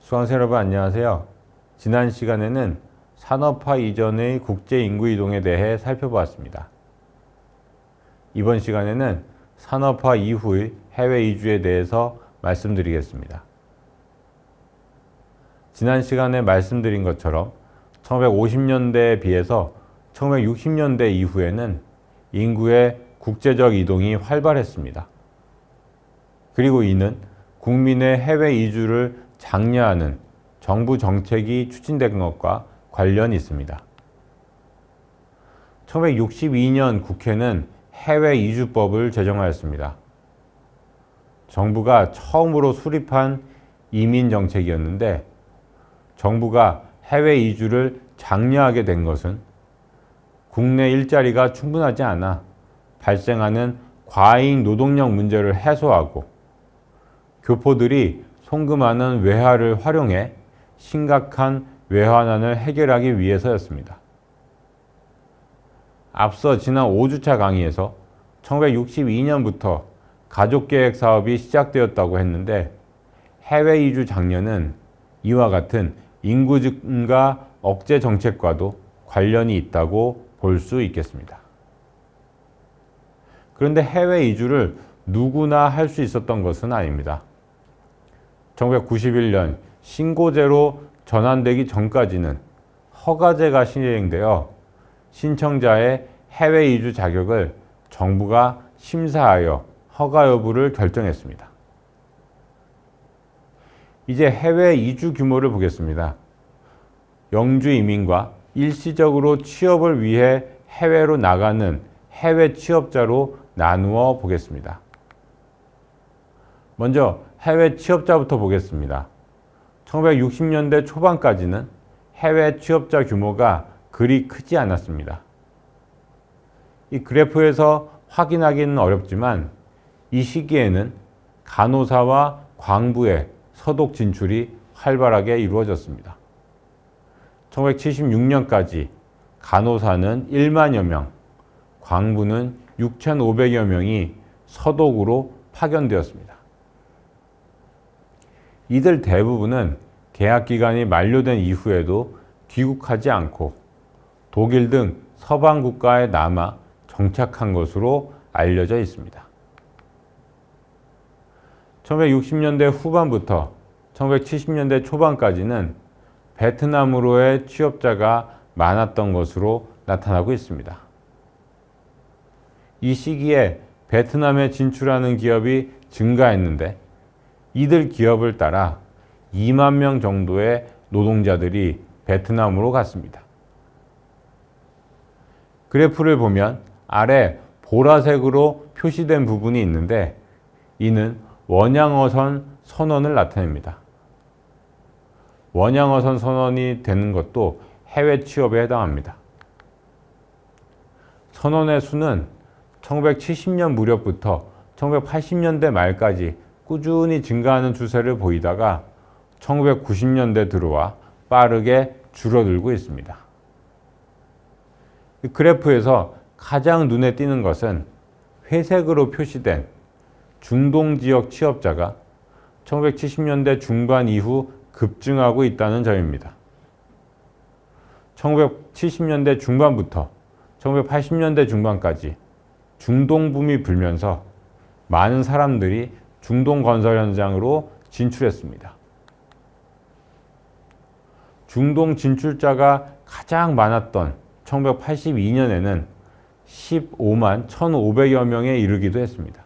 수강생 여러분 안녕하세요. 지난 시간에는 산업화 이전의 국제 인구 이동에 대해 살펴보았습니다. 이번 시간에는 산업화 이후의 해외 이주에 대해서 말씀드리겠습니다. 지난 시간에 말씀드린 것처럼 1950년대에 비해서 1960년대 이후에는 인구의 국제적 이동이 활발했습니다. 그리고 이는 국민의 해외 이주를 장려하는 정부 정책이 추진된 것과 관련이 있습니다. 1962년 국회는 해외 이주법을 제정하였습니다. 정부가 처음으로 수립한 이민 정책이었는데 정부가 해외 이주를 장려하게 된 것은 국내 일자리가 충분하지 않아 발생하는 과잉 노동력 문제를 해소하고 교포들이 송금하는 외화를 활용해 심각한 외화난을 해결하기 위해서였습니다. 앞서 지난 5주차 강의에서 1962년부터 가족계획 사업이 시작되었다고 했는데 해외 이주 장려는 이와 같은 인구 증가 억제 정책과도 관련이 있다고 볼 수 있겠습니다. 그런데 해외 이주를 누구나 할 수 있었던 것은 아닙니다. 1991년 신고제로 전환되기 전까지는 허가제가 시행되어 신청자의 해외 이주 자격을 정부가 심사하여 허가 여부를 결정했습니다. 이제 해외 이주 규모를 보겠습니다. 영주 이민과 일시적으로 취업을 위해 해외로 나가는 해외 취업자로 나누어 보겠습니다. 먼저 해외 취업자부터 보겠습니다. 1960년대 초반까지는 해외 취업자 규모가 그리 크지 않았습니다. 이 그래프에서 확인하기는 어렵지만 이 시기에는 간호사와 광부의 서독 진출이 활발하게 이루어졌습니다. 1976년까지 간호사는 1만여 명, 광부는 6,500여 명이 서독으로 파견되었습니다. 이들 대부분은 계약 기간이 만료된 이후에도 귀국하지 않고 독일 등 서방 국가에 남아 정착한 것으로 알려져 있습니다. 1960년대 후반부터 1970년대 초반까지는 베트남으로의 취업자가 많았던 것으로 나타나고 있습니다. 이 시기에 베트남에 진출하는 기업이 증가했는데 이들 기업을 따라 2만 명 정도의 노동자들이 베트남으로 갔습니다. 그래프를 보면 아래 보라색으로 표시된 부분이 있는데 이는 원양어선 선언을 나타냅니다. 원양어선 선언이 되는 것도 해외 취업에 해당합니다. 선언의 수는 1970년 무렵부터 1980년대 말까지 꾸준히 증가하는 추세를 보이다가 1990년대 들어와 빠르게 줄어들고 있습니다. 이 그래프에서 가장 눈에 띄는 것은 회색으로 표시된 중동 지역 취업자가 1970년대 중반 이후 급증하고 있다는 점입니다. 1970년대 중반부터 1980년대 중반까지 중동 붐이 불면서 많은 사람들이 중동 건설 현장으로 진출했습니다. 중동 진출자가 가장 많았던 1982년에는 15만 1,500여 명에 이르기도 했습니다.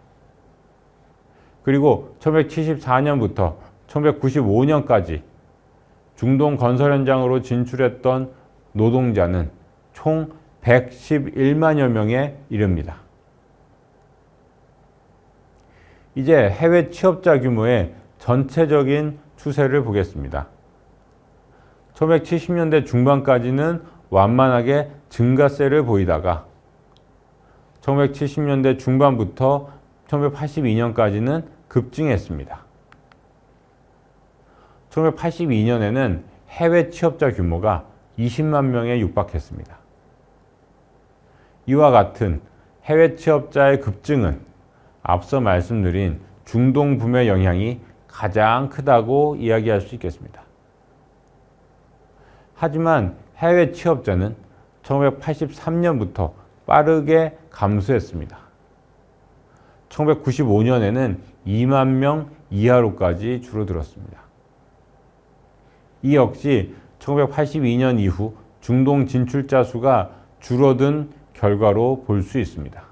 그리고 1974년부터 1995년까지 중동 건설 현장으로 진출했던 노동자는 총 111만여 명에 이릅니다. 이제 해외 취업자 규모의 전체적인 추세를 보겠습니다. 1970년대 중반까지는 완만하게 증가세를 보이다가 1970년대 중반부터 1982년까지는 급증했습니다. 1982년에는 해외 취업자 규모가 20만 명에 육박했습니다. 이와 같은 해외 취업자의 급증은 앞서 말씀드린 중동 붐의 영향이 가장 크다고 이야기할 수 있겠습니다. 하지만 해외 취업자는 1983년부터 빠르게 감소했습니다. 1995년에는 2만 명 이하로까지 줄어들었습니다. 이 역시 1982년 이후 중동 진출자 수가 줄어든 결과로 볼 수 있습니다.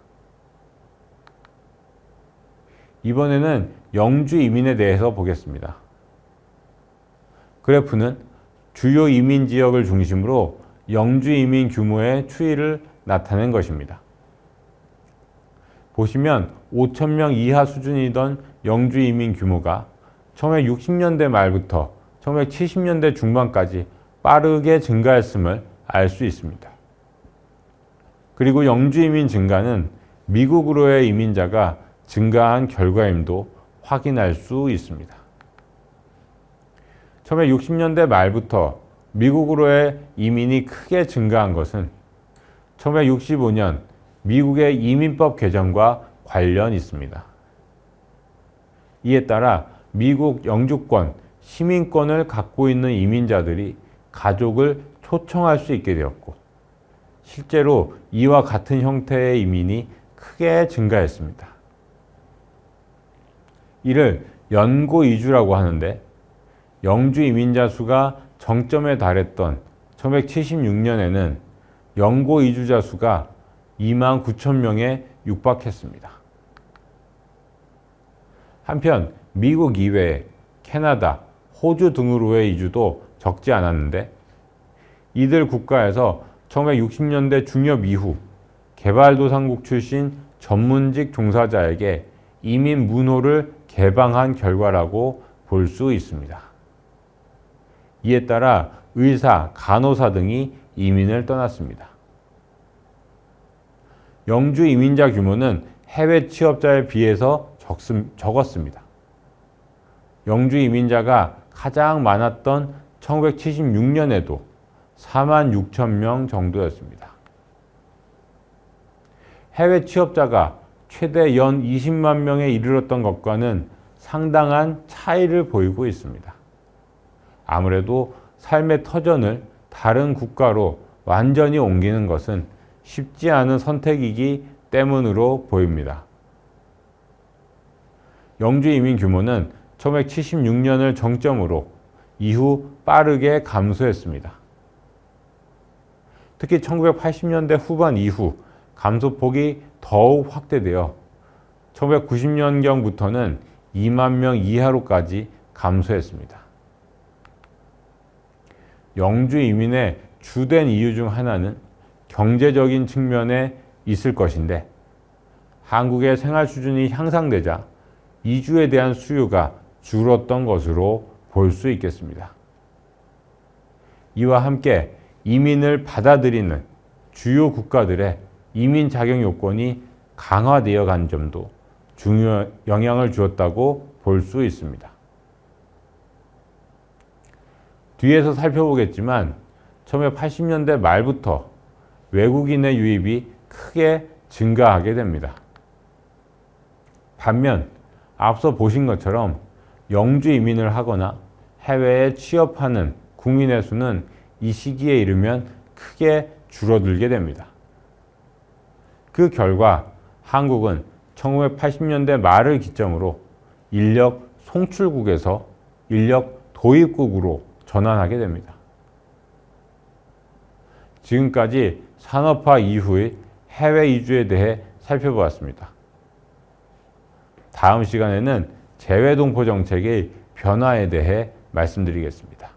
이번에는 영주 이민에 대해서 보겠습니다. 그래프는 주요 이민 지역을 중심으로 영주 이민 규모의 추이를 나타낸 것입니다. 보시면 5,000명 이하 수준이던 영주 이민 규모가 1960년대 말부터 1970년대 중반까지 빠르게 증가했음을 알 수 있습니다. 그리고 영주 이민 증가는 미국으로의 이민자가 증가한 결과임도 확인할 수 있습니다. 1960년대 말부터 미국으로의 이민이 크게 증가한 것은 1965년 미국의 이민법 개정과 관련이 있습니다. 이에 따라 미국 영주권, 시민권을 갖고 있는 이민자들이 가족을 초청할 수 있게 되었고, 실제로 이와 같은 형태의 이민이 크게 증가했습니다. 이를 연고 이주라고 하는데, 영주 이민자 수가 정점에 달했던 1976년에는 연고 이주자 수가 2만 9천 명에 육박했습니다. 한편 미국 이외에 캐나다, 호주 등으로의 이주도 적지 않았는데, 이들 국가에서 1960년대 중엽 이후 개발도상국 출신 전문직 종사자에게 이민 문호를 개방한 결과라고 볼 수 있습니다. 이에 따라 의사, 간호사 등이 이민을 떠났습니다. 영주 이민자 규모는 해외 취업자에 비해서 적었습니다. 영주 이민자가 가장 많았던 1976년에도 4만 6천 명 정도였습니다. 해외 취업자가 최대 연 20만 명에 이르렀던 것과는 상당한 차이를 보이고 있습니다. 아무래도 삶의 터전을 다른 국가로 완전히 옮기는 것은 쉽지 않은 선택이기 때문으로 보입니다. 영주 이민 규모는 1976년을 정점으로 이후 빠르게 감소했습니다. 특히 1980년대 후반 이후 감소폭이 더욱 확대되어 1990년경부터는 2만 명 이하로까지 감소했습니다. 영주 이민의 주된 이유 중 하나는 경제적인 측면에 있을 것인데, 한국의 생활 수준이 향상되자 이주에 대한 수요가 줄었던 것으로 볼 수 있겠습니다. 이와 함께 이민을 받아들이는 주요 국가들의 이민 자격 요건이 강화되어 간 점도 중요 영향을 주었다고 볼 수 있습니다. 뒤에서 살펴보겠지만 1980년대 말부터 외국인의 유입이 크게 증가하게 됩니다. 반면 앞서 보신 것처럼 영주 이민을 하거나 해외에 취업하는 국민의 수는 이 시기에 이르면 크게 줄어들게 됩니다. 그 결과 한국은 1980년대 말을 기점으로 인력 송출국에서 인력 도입국으로 전환하게 됩니다. 지금까지 산업화 이후의 해외 이주에 대해 살펴보았습니다. 다음 시간에는 재외동포 정책의 변화에 대해 말씀드리겠습니다.